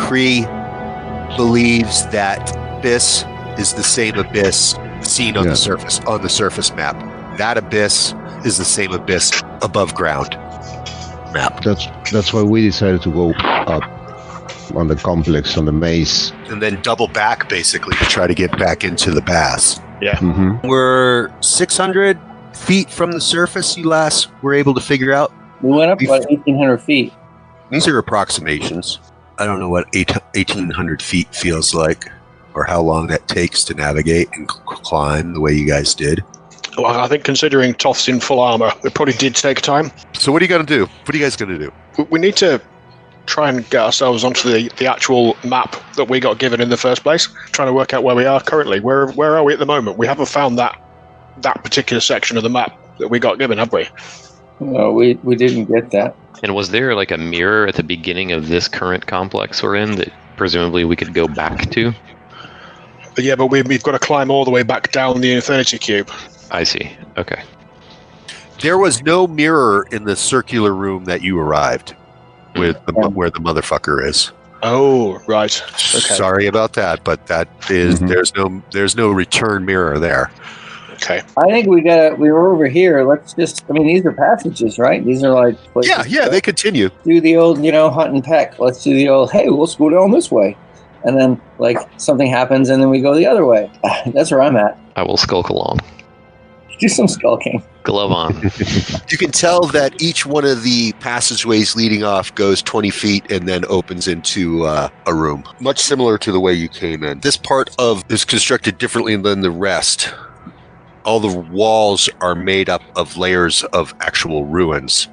Kree believes that abyss is the same abyss seen on the surface map. That abyss is the same abyss above ground map. That's why we decided to go up on the complex, on the maze. And then double back, basically, to try to get back into the pass. Yeah. Mm-hmm. We're 600 feet from the surface, you last were able to figure out. We went up about 1,800 feet. These are approximations. I don't know what 1,800 feet feels like, or how long that takes to navigate and climb the way you guys did. Well, I think considering Toth's in full armor, it probably did take time. So what are you going to do? What are you guys going to do? We need to try and get ourselves onto the actual map that we got given in the first place, trying to work out where we are currently. Where are we at the moment? We haven't found that particular section of the map that we got given, have we? No, we didn't get that. And was there like a mirror at the beginning of this current complex we're in that presumably we could go back to? Yeah, but we've got to climb all the way back down the Infinity Cube. I see. Okay. There was no mirror in the circular room that you arrived with, where the motherfucker is. Oh, right. Okay. Sorry about that, but that is there's no return mirror there. Okay. I think we were over here. Let's just, these are passages, right? These are like places. Yeah, they continue. Do the old, hunt and peck. Let's do the old, hey, let's go down this way. And then, something happens and then we go the other way. That's where I'm at. I will skulk along. Do some skulking. Glove on. You can tell that each one of the passageways leading off goes 20 feet and then opens into a room. Much similar to the way you came in. This part is constructed differently than the rest. All the walls are made up of layers of actual ruins.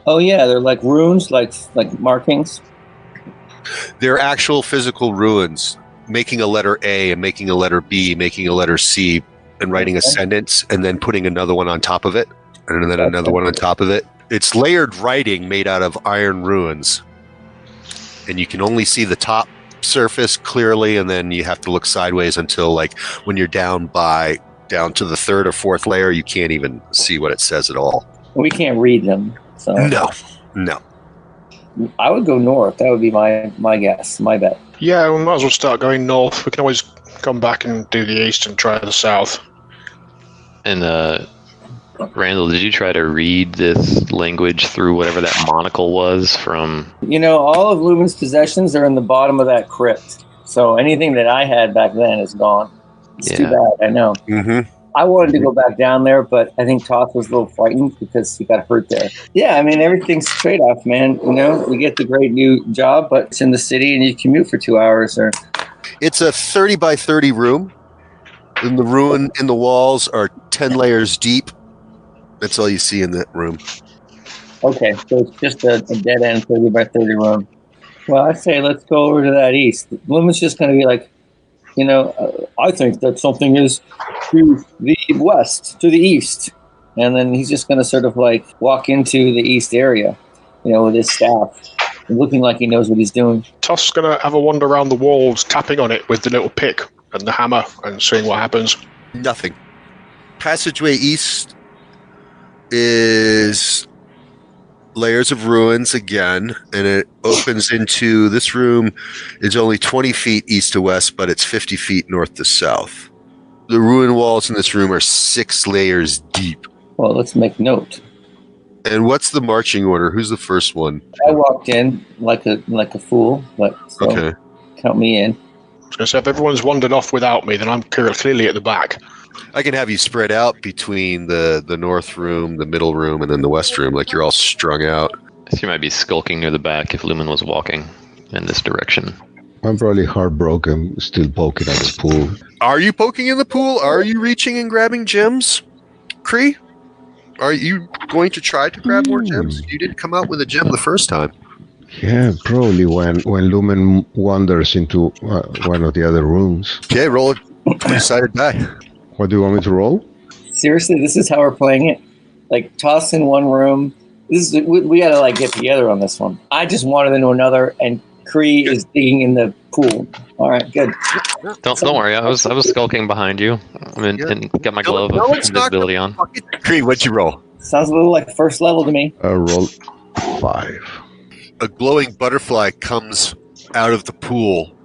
Oh yeah, they're like runes, like markings. They're actual physical ruins, making a letter A and making a letter B, making a letter C, and writing a sentence, and then putting another one on top of it, and then another one on top of it. It's layered writing made out of iron ruins, and you can only see the top surface clearly, and then you have to look sideways until, when you're down to the third or fourth layer, you can't even see what it says at all. We can't read them. So No. I would go north. That would be my guess, my bet. Yeah, we might as well start going north. We can always come back and do the east and try the south. And Randall, did you try to read this language through whatever that monocle was from? All of Lumen's possessions are in the bottom of that crypt. So anything that I had back then is gone. It's too bad, I know. Mm-hmm. I wanted to go back down there, but I think Toth was a little frightened because he got hurt there. Yeah, everything's trade-off, man. We get the great new job, but it's in the city and you commute for 2 hours. It's a 30 by 30 room. And the ruin in the walls are 10 layers deep. That's all you see in that room. Okay, so it's just a dead-end 30 by 30 room. Well, I say let's go over to that east. Lumen's just going to be like, I think that something is to the west, to the east. And then he's just going to sort of walk into the east area, with his staff, looking like he knows what he's doing. Toth's going to have a wander around the walls, tapping on it with the little pick and the hammer and seeing what happens. Nothing. Passageway east is layers of ruins again, and it opens into this room. Is only 20 feet east to west, but it's 50 feet north to south. The ruin walls in this room are 6 layers deep. Well, let's make note. And what's the marching order? Who's the first one? I walked in like a fool, but okay. Count me in. I was going to say, if everyone's wandered off without me, then I'm clearly at the back. I can have you spread out between the north room, the middle room, and then the west room, like you're all strung out. So you might be skulking near the back if Lumen was walking in this direction. I'm probably heartbroken, still poking at the pool. Are you poking in the pool? Are you gems and grabbing gems? Kree? Are you going to try to grab more gems? You didn't come out with a gem the first time. Yeah, probably when Lumen wanders into one of the other rooms. Okay, roll a 20-sided die. What do you want me to roll? Seriously, this is how we're playing it? Toss in one room. We gotta get together on this one. I just wandered into another, and Kree is digging in the pool. All right, good. Don't worry. I was skulking behind you. And got my glove of invisibility on. Kree, what'd you roll? Sounds a little like first level to me. I rolled 5. a glowing butterfly comes out of the pool.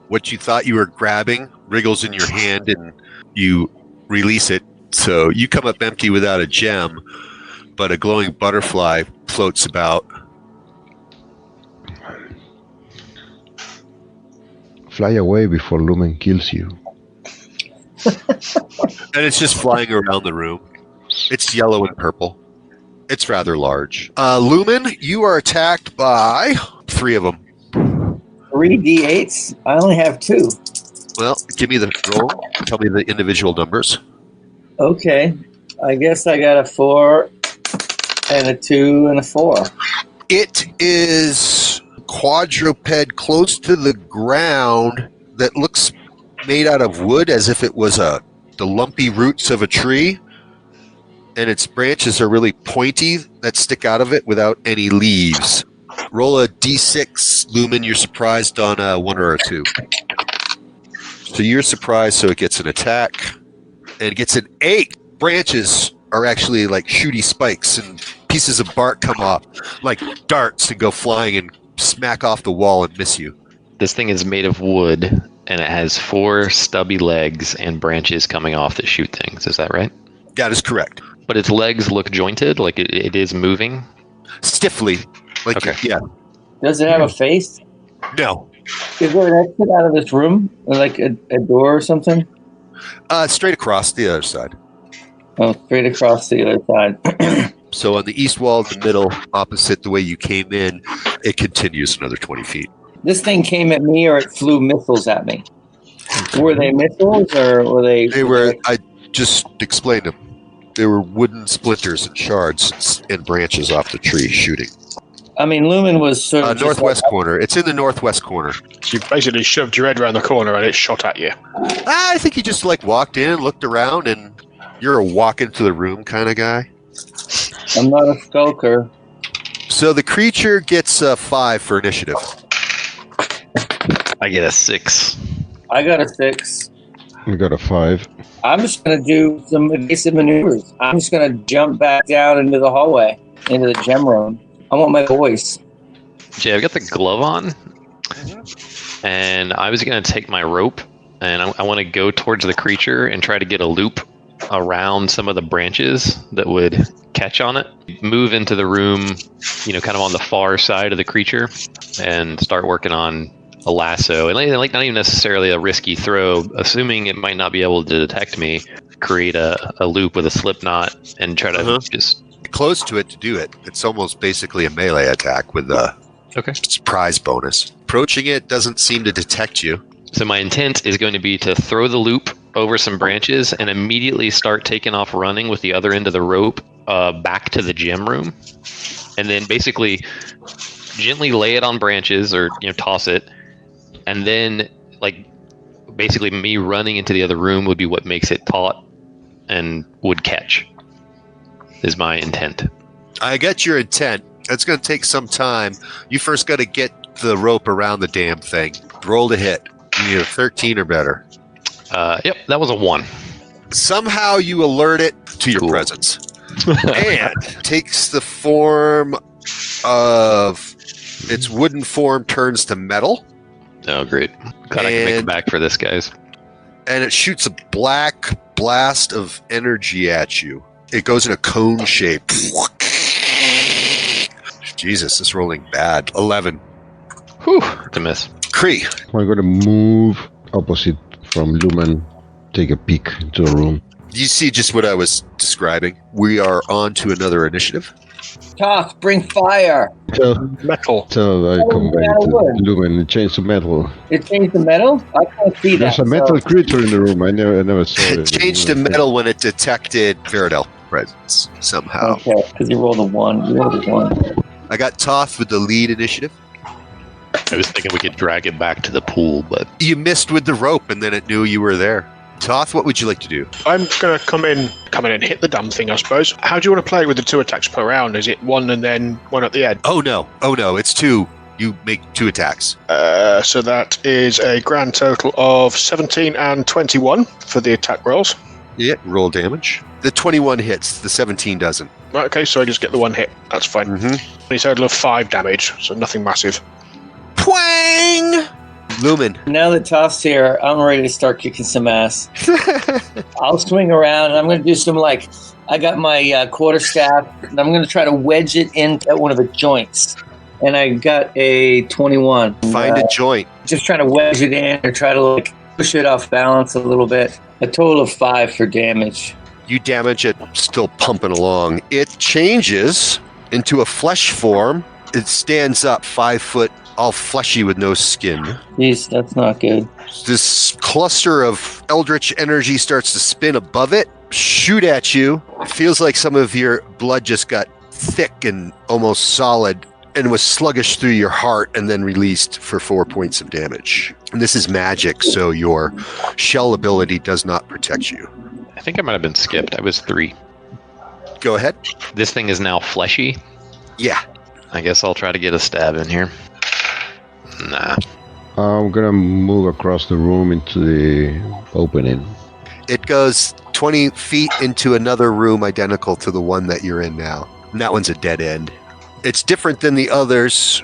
What you thought you were grabbing wriggles in your hand and you release it. So you come up empty without a gem, but a glowing butterfly floats about. Fly away before Lumen kills you. And it's just flying around the room. It's yellow and purple. It's rather large. Lumen, you are attacked by 3 of them. 3 D8s? I only have 2. Well, give me the roll. Tell me the individual numbers. Okay. I guess I got a 4 and a 2 and a 4. It is quadruped close to the ground that looks made out of wood as if it was the lumpy roots of a tree. And its branches are really pointy that stick out of it without any leaves. Roll a d6, Lumen. You're surprised on a 1 or a 2. So you're surprised, so it gets an attack. And it gets an 8. Branches are actually like shooty spikes, and pieces of bark come off like darts and go flying and smack off the wall and miss you. This thing is made of wood, and it has 4 stubby legs and branches coming off that shoot things. Is that right? That is correct. But its legs look jointed, like it is moving? Stiffly. Like, Okay. Yeah. Does it have a face? No. Is there an exit out of this room? Like a door or something? Straight across the other side. Oh, straight across the other side. So on the east wall in the middle, opposite the way you came in, it continues another 20 feet. This thing came at me or it flew missiles at me? Were they missiles or were they... They were, I just explained them. They were wooden splinters and shards and branches off the tree shooting. I mean, Lumen was sort of... Northwest corner. It's in the northwest corner. You basically shoved your head around the corner and it shot at you. I think you just walked in, looked around, and you're a walk into the room kind of guy. I'm not a skulker. So the creature gets a 5 for initiative. I get a 6. I got a 6. You got a 5. I'm just going to do some evasive maneuvers. I'm just going to jump back down into the hallway, into the gem room. I want my voice. Jay, I've got the glove on, and I was going to take my rope, and I want to go towards the creature and try to get a loop around some of the branches that would catch on it. Move into the room, kind of on the far side of the creature, and start working on a lasso. And not even necessarily a risky throw, assuming it might not be able to detect me, create a loop with a slip knot and try to just... Close to it to do it. It's almost basically a melee attack with a surprise bonus. Approaching it doesn't seem to detect you. So my intent is going to be to throw the loop over some branches and immediately start taking off running with the other end of the rope back to the gem room. And then basically gently lay it on branches or toss it. And then basically me running into the other room would be what makes it taut and would catch. Is my intent. I get your intent. It's going to take some time. You first got to get the rope around the damn thing. Roll to hit. You need a 13 or better. Yep, that was a 1. Somehow you alert it to your presence. And takes the form of... Its wooden form turns to metal. Oh, great. Glad I can make it back for this, guys. And it shoots a black blast of energy at you. It goes in a cone shape. Jesus, this is rolling bad. 11. Whew, to miss. Cree. I'm going to move opposite from Lumen, take a peek into the room. You see just what I was describing. We are on to another initiative. Toth, bring fire. Metal. So I come back to wood. Lumen and change to metal. It changed the metal? I can't see that. There's a metal creature in the room. I never saw it. It changed to metal when it detected Veridel presence somehow. Okay, because you rolled a 1. You rolled a 1. I got Toth with the lead initiative. I was thinking we could drag it back to the pool, but... You missed with the rope, and then it knew you were there. Toth, what would you like to do? I'm going to come in and hit the damn thing, I suppose. How do you want to play with the 2 attacks per round? Is it 1 and then 1 at the end? Oh no, it's 2. You make 2 attacks. So that is a grand total of 17 and 21 for the attack rolls. Yeah, roll damage. The 21 hits, the 17 doesn't. Right, okay, so I just get the one hit. That's fine. Mm-hmm. He total of 5 damage, so nothing massive. Twang! Lumen. Now that Toph's here, I'm ready to start kicking some ass. I'll swing around and I'm going to do some I got my quarterstaff and I'm going to try to wedge it in at one of the joints. And I got a 21. Find a joint. Just trying to wedge it in or try to push it off balance a little bit. A total of 5 for damage. You damage it, still pumping along. It changes into a flesh form. It stands up 5 foot, all fleshy with no skin. Jeez, that's not good. This cluster of eldritch energy starts to spin above it, shoot at you. It feels like some of your blood just got thick and almost solid and was sluggish through your heart and then released for 4 points of damage. And this is magic, so your shell ability does not protect you. I think I might have been skipped. I was 3. Go ahead. This thing is now fleshy. Yeah. I guess I'll try to get a stab in here. Nah. I'm gonna move across the room into the opening. It goes 20 feet into another room identical to the one that you're in now. And that one's a dead end. It's different than the others.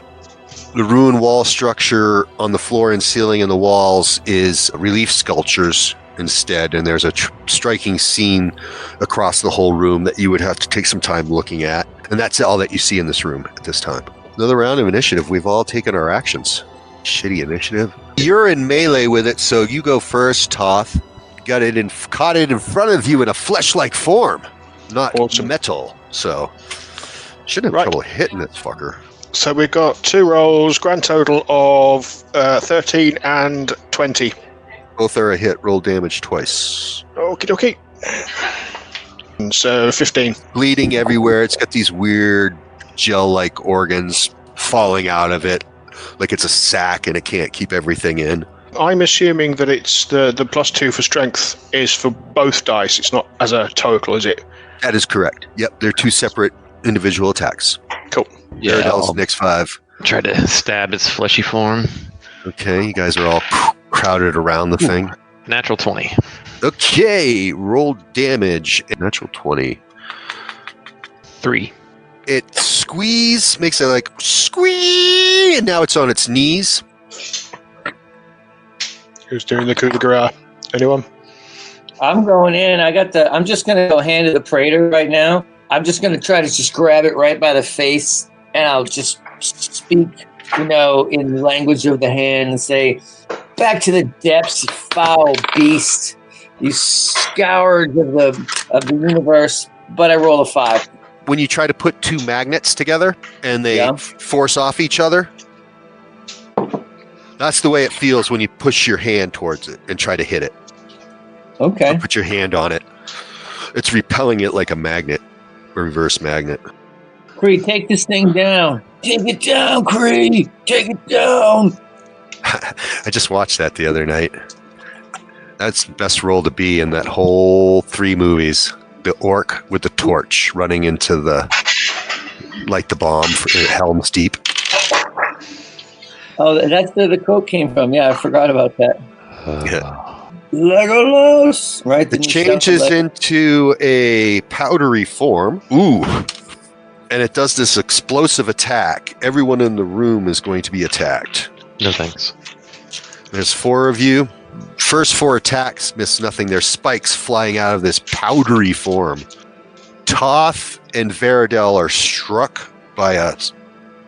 The ruined wall structure on the floor and ceiling and the walls is relief sculptures instead, and there's a striking scene across the whole room that you would have to take some time looking at. And that's all that you see in this room at this time. Another round of initiative. We've all taken our actions. Shitty initiative. You're in melee with it, so you go first, Toth. Caught it in front of you in a flesh-like form, not Awesome. metal. So shouldn't have trouble hitting this fucker. So we've got 2 rolls, grand total of 13 and 20. Both are a hit. Roll damage twice. Okie dokie. And so 15. Bleeding everywhere. It's got these weird gel-like organs falling out of it, like it's a sack and it can't keep everything in. I'm assuming that it's the +2 for strength is for both dice. It's not as a total, is it? That is correct. Yep, they're 2 separate individual attacks. Cool. Yeah, Paradel's I'll next 5. try to stab its fleshy form. Okay, you guys are all crowded around the thing. Natural 20. Okay, roll damage. Natural 20. 3. It makes it squeeze, and now it's on its knees. Who's doing the coup de grace? Anyone? I'm going in. I'm just going to go hand to the praetor right now. I'm just going to try to just grab it right by the face, and I'll just speak, in the language of the hand and say, "Back to the depths, you foul beast, you scourge of the universe." But I roll a 5. When you try to put 2 magnets together and they force off each other, that's the way it feels when you push your hand towards it and try to hit it. Okay. Or put your hand on it. It's repelling it like a magnet, a reverse magnet. Cree, take this thing down. Take it down, Cree. Take it down. I just watched that the other night. That's the best role to be in that whole 3 movies. The orc with the torch running into the bomb for Helm's Deep. Oh, that's where the quote came from. Yeah, I forgot about that. Yeah. Legolas! Right? It changes into a powdery form. Ooh. And it does this explosive attack. Everyone in the room is going to be attacked. No thanks. There's 4 of you. First 4 attacks miss nothing. There's spikes flying out of this powdery form. Toth and Varadel are struck by a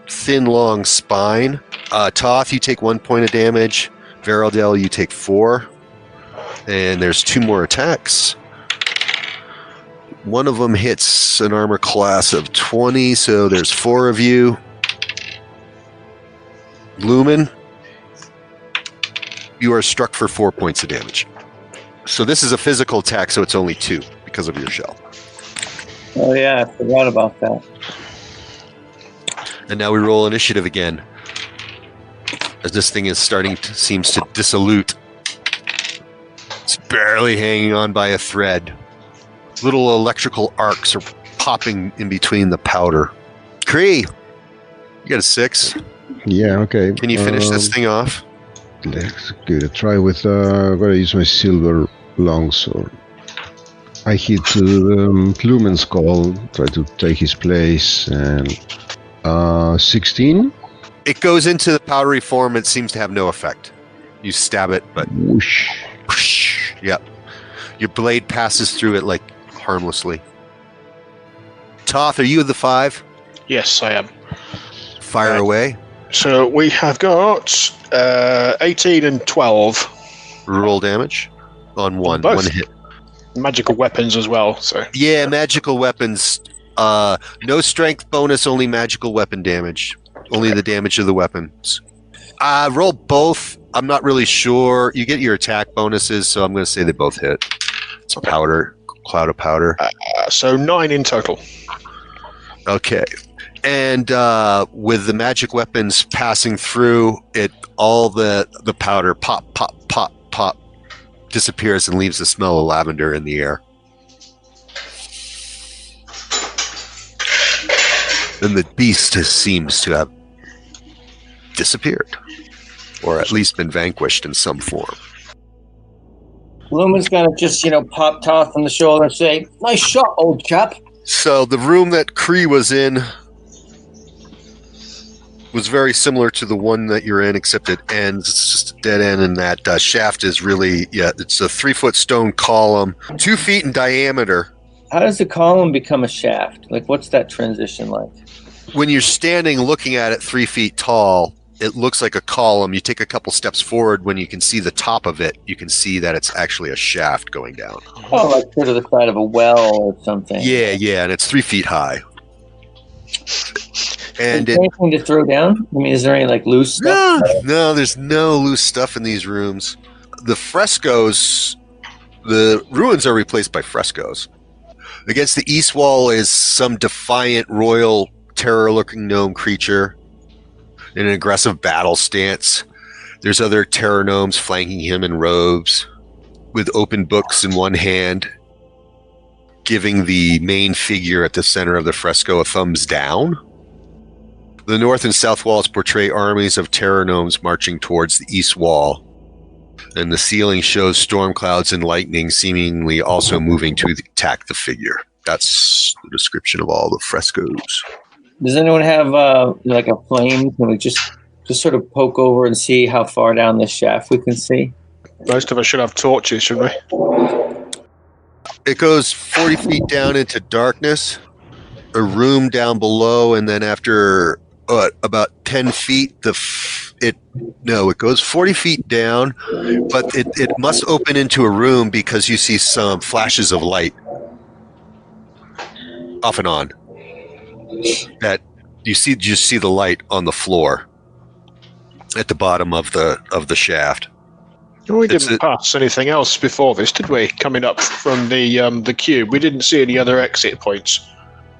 thin, long spine. Toth, you take 1 point of damage. Varadel, you take 4. And there's 2 more attacks. One of them hits an armor class of 20, so there's 4 of you. Lumen, you are struck for 4 points of damage. So this is a physical attack, so it's only 2 because of your shell. Oh, yeah, I forgot about that. And now we roll initiative again. As this thing is seems to dissolute. It's barely hanging on by a thread. Little electrical arcs are popping in between the powder. Cree, you got a 6. Yeah, okay. Can you finish this thing off? Let's give it a try with. I'm gonna use my silver longsword. I hit Lumen's call, try to take his place, and 16. It goes into the powdery form. It seems to have no effect. You stab it, but Whoosh. whoosh, yep. Your blade passes through it like harmlessly. Toth, are you the 5? Yes, I am. Fire away. So we have got 18 and 12. Roll damage on one. Both. One hit. Magical weapons as well. So Yeah, magical weapons. No strength bonus, only magical weapon damage. Only the damage of the weapons. Roll both. I'm not really sure. You get your attack bonuses, so I'm going to say they both hit. It's powder, cloud of powder. so 9 in total. Okay. And with the magic weapons passing through it, all the powder pop, pop, pop, pop disappears and leaves the smell of lavender in the air. And the beast seems to have disappeared, or at least been vanquished in some form. Lumen's gonna just, pop Toth on the shoulder and say, "Nice shot, old chap." So the room that Kree was in was very similar to the one that you're in, except it ends. It's just a dead end, and that shaft is really, it's a 3-foot stone column, 2 feet in diameter. How does the column become a shaft? Like, what's that transition like? When you're standing looking at it 3 feet tall, it looks like a column. You take a couple steps forward, when you can see the top of it, you can see that it's actually a shaft going down. Oh, like sort of the side of a well or something. Yeah, and it's 3 feet high. And is there anything to throw down? I mean, is there any like loose stuff? No, there's no loose stuff in these rooms. The frescoes, the ruins are replaced by frescoes. Against the east wall is some defiant royal terror-looking gnome creature in an aggressive battle stance. There's other terror gnomes flanking him in robes with open books in one hand, giving the main figure at the center of the fresco a thumbs down. The north and south walls portray armies of terror gnomes marching towards the east wall, and the ceiling shows storm clouds and lightning seemingly also moving to attack the figure. That's the description of all the frescoes. Does anyone have like a flame? Can we just sort of poke over and see how far down this shaft we can see? Most of us should have torches, shouldn't we? It goes 40 feet down into darkness, a room down below, and then after about 10 feet, it goes 40 feet down, but it must open into a room because you see some flashes of light off and on. That you just see the light on the floor at the bottom of the shaft. We didn't pass anything else before this, did we? Coming up from the cube, we didn't see any other exit points.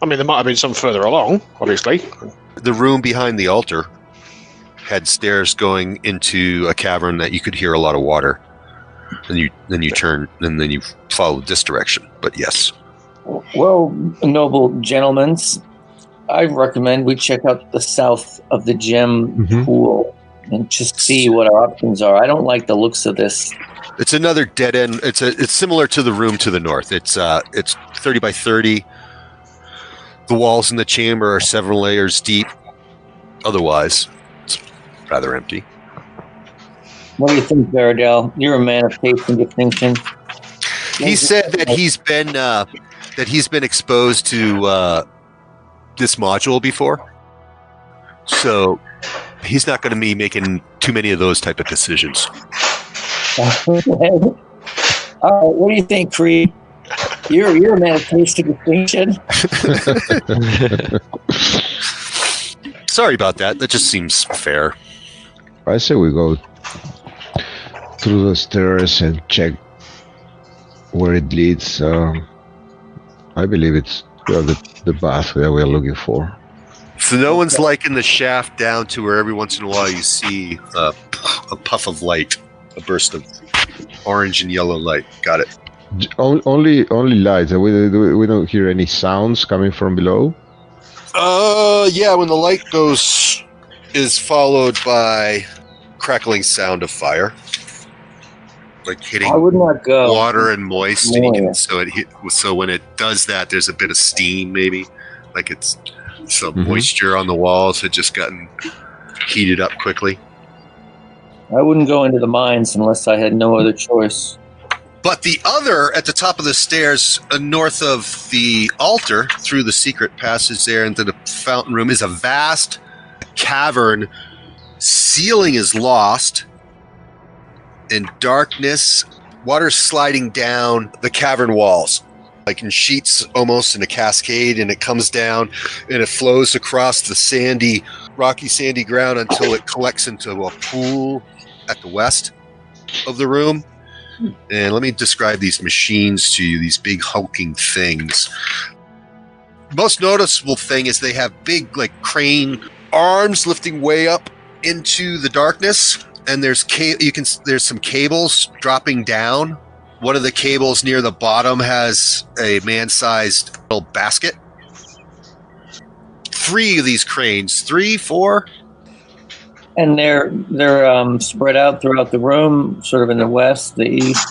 I mean, there might have been some further along, obviously. The room behind the altar had stairs going into a cavern that you could hear a lot of water. And you turn, and then you follow this direction. But yes. Well, noble gentlemen, I recommend we check out the south of the gem pool and just see what our options are. I don't like the looks of this. It's another dead end. It's similar to the room to the north. It's 30 by 30. The walls in the chamber are several layers deep. Otherwise, it's rather empty. What do you think, Veridel? You're a man of taste and distinction. He said that he's been exposed to this module before, so he's not going to be making too many of those type of decisions. All right, what do you think, Creed? You're a man of taste and distinction. Sorry about that. That just seems fair. I say we go through the stairs and check where it leads. I believe it's the path that we're looking for. So no one's liking the shaft down to where every once in a while you see a puff of light, a burst of orange and yellow light. Got it. Only lights. We don't hear any sounds coming from below. Yeah. When the light is followed by crackling sound of fire. like I hitting would not go. water and moist, and you can, Moist. so when it does that, there's a bit of steam, maybe, like it's some Mhm. moisture on the walls had just gotten heated up quickly. I wouldn't go into the mines unless I had no other choice. But the other, at the top of the stairs, north of the altar, through the secret passage there into the fountain room, is a vast cavern. Ceiling is lost in darkness. Water sliding down the cavern walls, like in sheets, almost in a cascade, and it comes down and it flows across the rocky sandy ground until it collects into a pool at the west of the room. And let me describe these machines to you, these big hulking things. Most noticeable thing is they have big, like, crane arms lifting way up into the darkness, and there's some cables dropping down. One of the cables near the bottom has a man-sized little basket. 3 of these cranes, 3, 4. And they're spread out throughout the room, sort of in the west, the east.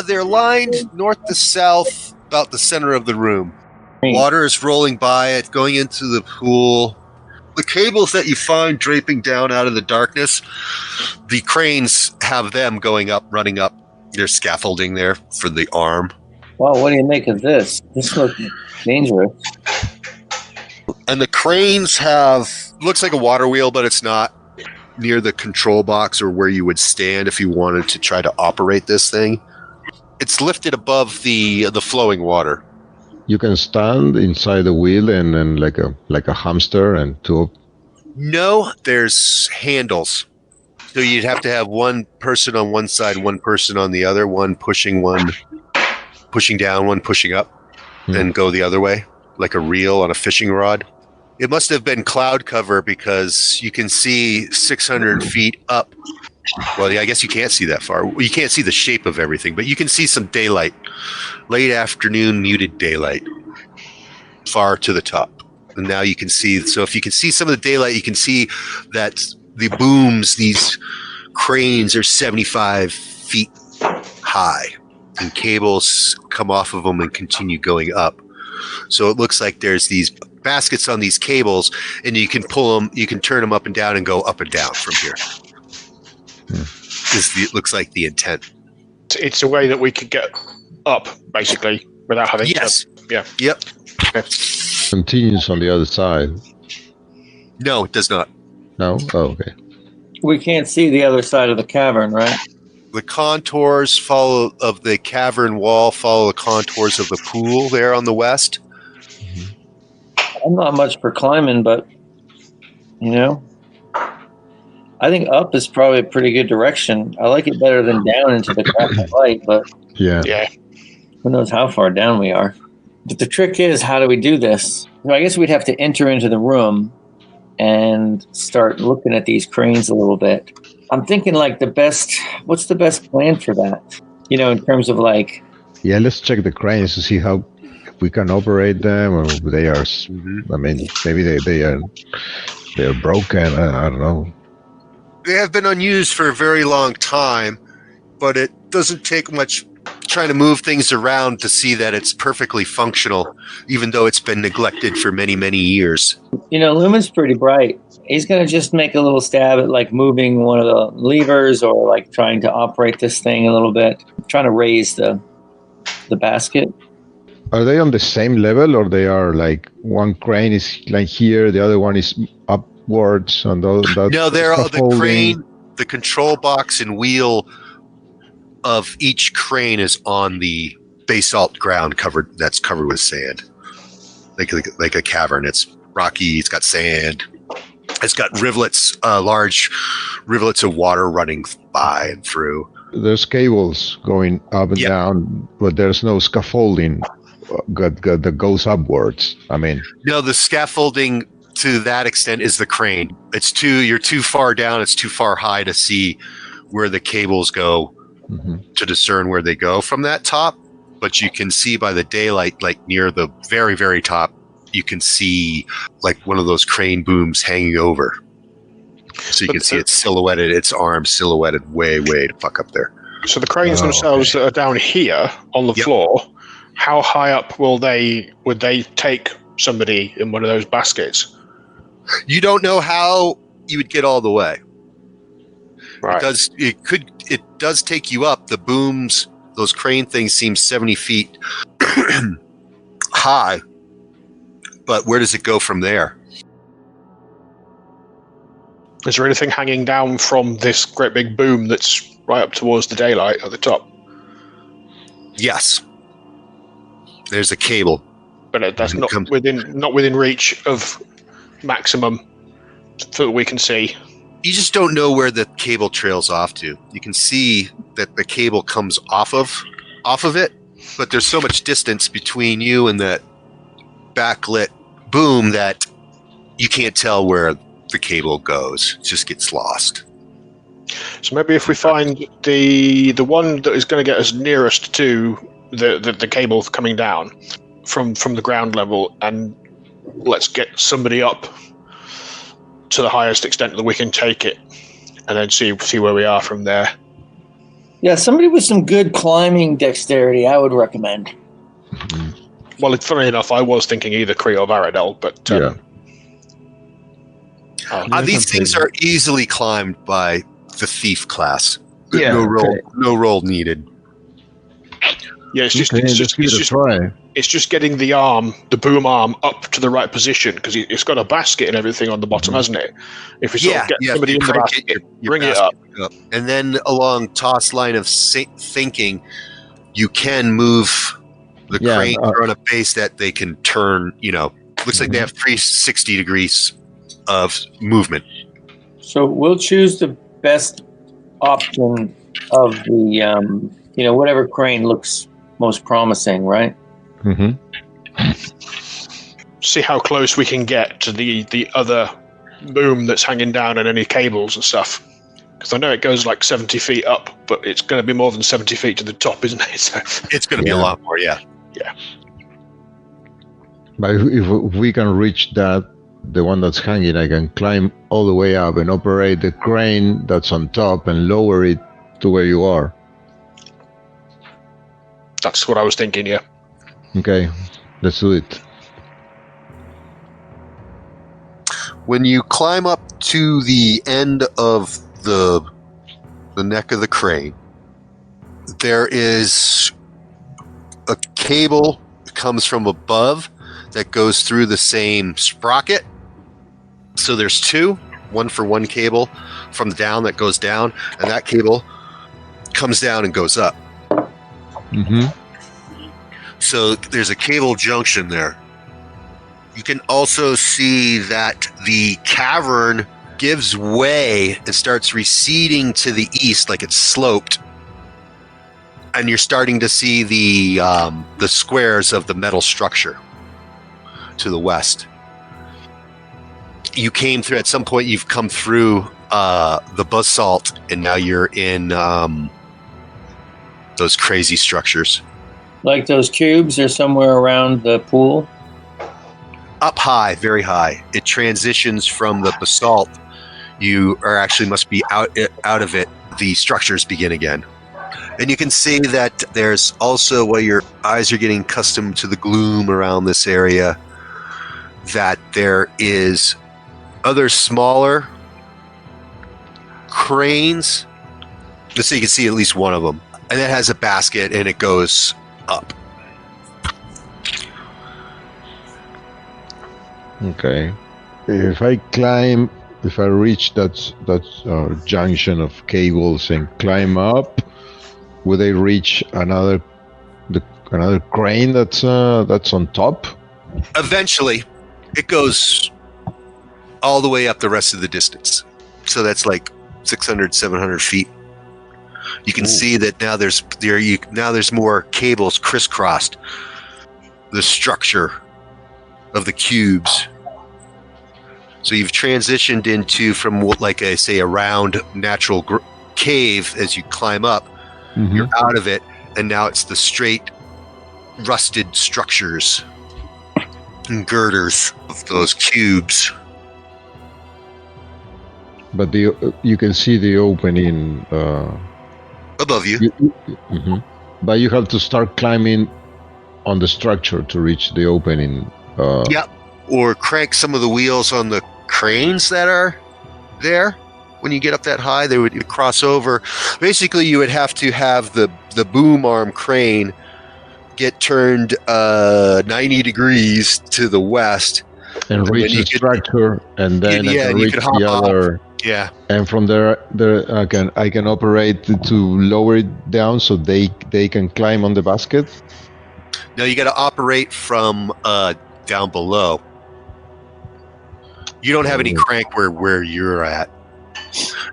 They're lined north to south, about the center of the room. Water is rolling by it, going into the pool. The cables that you find draping down out of the darkness, the cranes have them going up, running up. There's scaffolding there for the arm. Wow, what do you make of this? This looks dangerous. And the cranes looks like a water wheel, but it's not, near the control box or where you would stand if you wanted to try to operate this thing. It's lifted above the flowing water. You can stand inside the wheel and like a hamster and to. No, there's handles. So you'd have to have one person on one side, one person on the other, one pushing down, one pushing up, and go the other way, like a reel on a fishing rod. It must have been cloud cover because you can see 600 feet up. Well, yeah, I guess you can't see that far. You can't see the shape of everything, but you can see some daylight. Late afternoon, muted daylight. Far to the top. And now you can see, so if you can see some of the daylight, you can see that the booms, these cranes are 75 feet high. And cables come off of them and continue going up. So it looks like there's these baskets on these cables, and you can pull them, you can turn them up and down and go up and down from here. It looks like the intent. It's a way that we could get up, basically, without having Yes. Yeah. Yep. Okay. Continues on the other side. No, it does not. No? Oh, okay. We can't see the other side of the cavern, right? The contours of the cavern wall follow the contours of the pool there on the west. I'm not much for climbing, but, I think up is probably a pretty good direction. I like it better than down into the crackling light, but Yeah. who knows how far down we are. But the trick is, how do we do this? Well, I guess we'd have to enter into the room and start looking at these cranes a little bit. I'm thinking what's the best plan for that? In terms of like... Yeah, let's check the cranes to see how we can operate them, or they are, I mean, maybe they are broken, I don't know. They have been unused for a very long time, but it doesn't take much trying to move things around to see that it's perfectly functional, even though it's been neglected for many, many years. Lumen's pretty bright. He's going to just make a little stab at like moving one of the levers or like trying to operate this thing a little bit, trying to raise the basket. Are they on the same level, or they are like one crane is like here, the other one is upwards, and those? No, they're the crane, the control box and wheel of each crane is on the basalt ground that's covered with sand, like a cavern. It's rocky. It's got sand. It's got rivulets, large rivulets of water running by and through. There's cables going up and down, but there's no scaffolding that goes upwards. I mean, no, the scaffolding to that extent is the crane. You're too far down. It's too far high to see where the cables go, to discern where they go from that top. But you can see by the daylight, like near the very, very top, you can see like one of those crane booms hanging over. So you can see it's silhouetted, its arms silhouetted way, way the fuck up there. So the cranes themselves that are down here on the floor, how high up would they take somebody in one of those baskets? You don't know how you would get all the way. Right. It does take you up. The booms, those crane things seem 70 feet high. But where does it go from there? Is there anything hanging down from this great big boom that's right up towards the daylight at the top? Yes. There's a cable. But that's not within reach of maximum that we can see. You just don't know where the cable trails off to. You can see that the cable comes off of it, but there's so much distance between you and that backlit boom that you can't tell where the cable goes. It just gets lost. So maybe if we find the one that is going to get us nearest to the cable coming down from the ground level, and let's get somebody up to the highest extent that we can take it, and then see where we are from there. Yeah, somebody with some good climbing dexterity, I would recommend. Well, funny enough, I was thinking either Kree or Varadel, but these things are easily climbed by the thief class. Yeah, no roll needed. Yeah, it's just getting the boom arm up to the right position, because it's got a basket and everything on the bottom, hasn't it? If we sort of get somebody in the basket, bring it up. And then along Toss line of thinking, you can move the crane on a base that they can turn, looks like they have 360 degrees of movement. So we'll choose the best option of the, whatever crane looks most promising, right? Mm-hmm. See how close we can get to the other boom that's hanging down and any cables and stuff. Because I know it goes like 70 feet up, but it's going to be more than 70 feet to the top, isn't it? So it's going to be a lot more, yeah. Yeah. But if we can reach that, the one that's hanging, I can climb all the way up and operate the crane that's on top and lower it to where you are. That's what I was thinking, yeah. Okay, let's do it. When you climb up to the end of the neck of the crane, there is a cable that comes from above that goes through the same sprocket. So there's two, one for one cable from down that goes down, and that cable comes down and goes up. Mm-hmm. So there's a cable junction there. You can also see that the cavern gives way and starts receding to the east, like it's sloped. And you're starting to see the squares of the metal structure to the west. You came through, at some point you've come through the basalt, and now you're in those crazy structures. Like those cubes are somewhere around the pool? Up high, very high. It transitions from the basalt. You are actually must be out of it. The structures begin again. And you can see that there's also, while your eyes are getting accustomed to the gloom around this area, that there is other smaller cranes. So you can see at least one of them. And it has a basket and it goes up. Okay. If I reach that junction of cables and climb up, will they reach another crane that's on top? Eventually, it goes all the way up the rest of the distance. So that's like 600, 700 feet. You can see that now there's more cables crisscrossed the structure of the cubes. So you've transitioned into, from what, like I say, a round natural cave. As you climb up, you're out of it, and now it's the straight rusted structures and girders of those cubes. But you can see the opening above you. Mhm. But you have to start climbing on the structure to reach the opening. Yep. Or crank some of the wheels on the cranes that are there. When you get up that high, they would cross over. Basically, you would have to have the boom arm crane get turned 90 degrees to the west. And reach the structure, and then I can reach the other. Yeah. And from there, I can operate to lower it down so they can climb on the basket. No, you got to operate from down below. You don't have any crank where you're at.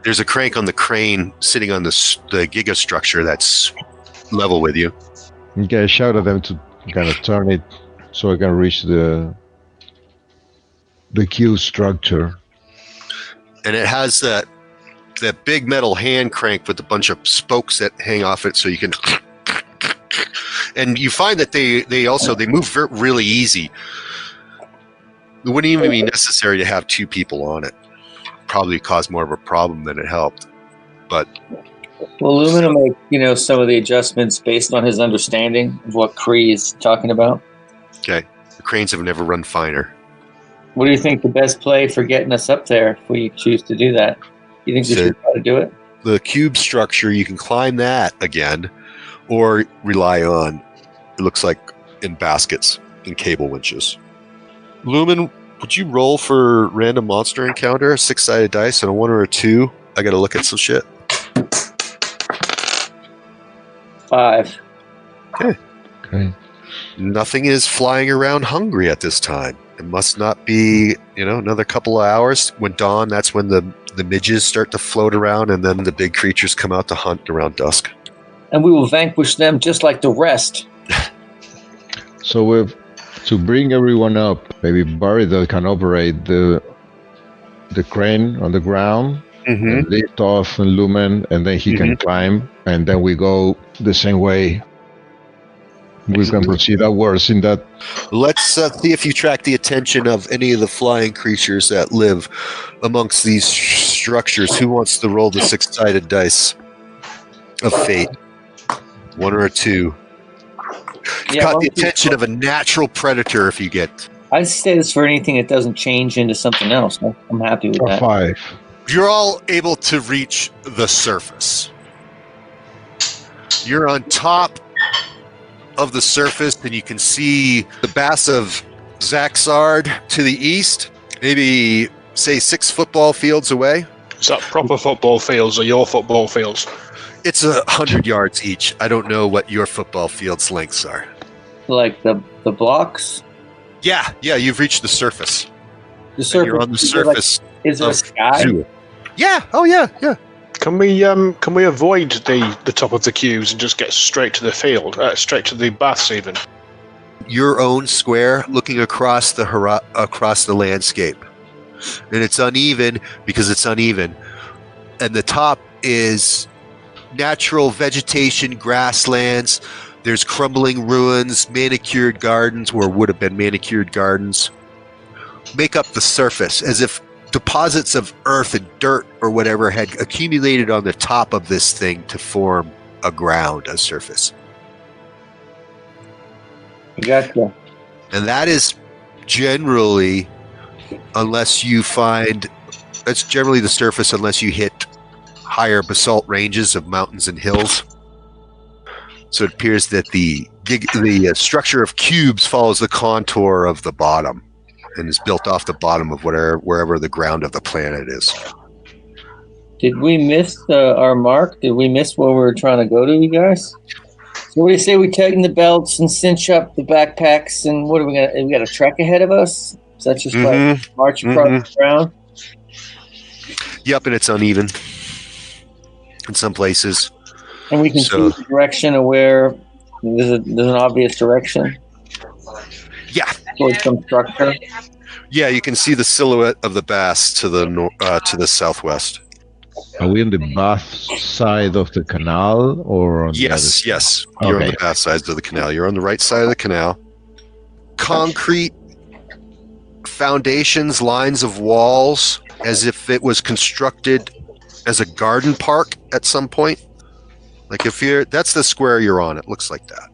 There's a crank on the crane sitting on the giga structure that's level with you. Okay, I shout at them to kind of turn it so I can reach the cube structure. And it has that big metal hand crank with a bunch of spokes that hang off it, so you can. And you find that they move really easy. It wouldn't even be necessary to have two people on it. Probably caused more of a problem than it helped. But well, Lumen will make some of the adjustments based on his understanding of what Kree is talking about. Okay, the cranes have never run finer. What do you think the best play for getting us up there if we choose to do that? You think we should try to do it? The cube structure, you can climb that again, or rely on, it looks like, in baskets, in cable winches. Lumen, would you roll for random monster encounter? 6-sided dice and a 1 or a 2. I got to look at some shit. 5. Okay. Nothing is flying around hungry at this time. It must not be, another couple of hours. When dawn, that's when the midges start to float around, and then the big creatures come out to hunt around dusk. And we will vanquish them just like the rest. So to bring everyone up, maybe Barry can operate the crane on the ground, and lift off and Lumen, and then he can climb, and then we go the same way. We can proceed outwards in that. Let's see if you track the attention of any of the flying creatures that live amongst these structures. Who wants to roll the 6-sided dice of fate? 1 or a 2. You've got the attention of a natural predator if you get. I'd say this for anything that doesn't change into something else. I'm happy with that. 5. You're all able to reach the surface. You're on top of the surface, and you can see the Bass of Zaxard to the east, maybe, say, 6 football fields away. Is that proper football fields or your football fields? It's 100 yards each. I don't know what your football field's lengths are. Like the blocks? Yeah, you've reached the surface. The surface. You're on the surface. Is there a sky? Zoo. Yeah. Oh, yeah. Can we avoid the top of the queues and just get straight to the field, straight to the baths even? Your own square looking across the landscape, and it's uneven because it's uneven, and the top is natural vegetation, grasslands. There's crumbling ruins, manicured gardens, or would have been manicured gardens, make up the surface as if deposits of earth and dirt or whatever had accumulated on the top of this thing to form a surface. Gotcha. And that is generally, that's generally the surface unless you hit higher basalt ranges of mountains and hills. So it appears that the structure of cubes follows the contour of the bottom and is built off the bottom of wherever the ground of the planet is. Did we miss our mark? Did we miss where we were trying to go to, you guys? So what do you say we tighten the belts and cinch up the backpacks, and what are we we got a trek ahead of us? Is that just like march across the ground? Yep, and it's uneven in some places. And we can see the direction of where there's an obvious direction. Yeah. Towards some structure. Yeah, you can see the silhouette of the Bass to the southwest. Are we on the Bath side of the canal, or on the other side? Yes. You're on the Bath side of the canal. You're on the right side of the canal. Concrete foundations, lines of walls, as if it was constructed as a garden park at some point. Like if you're, that's the square you're on. It looks like that.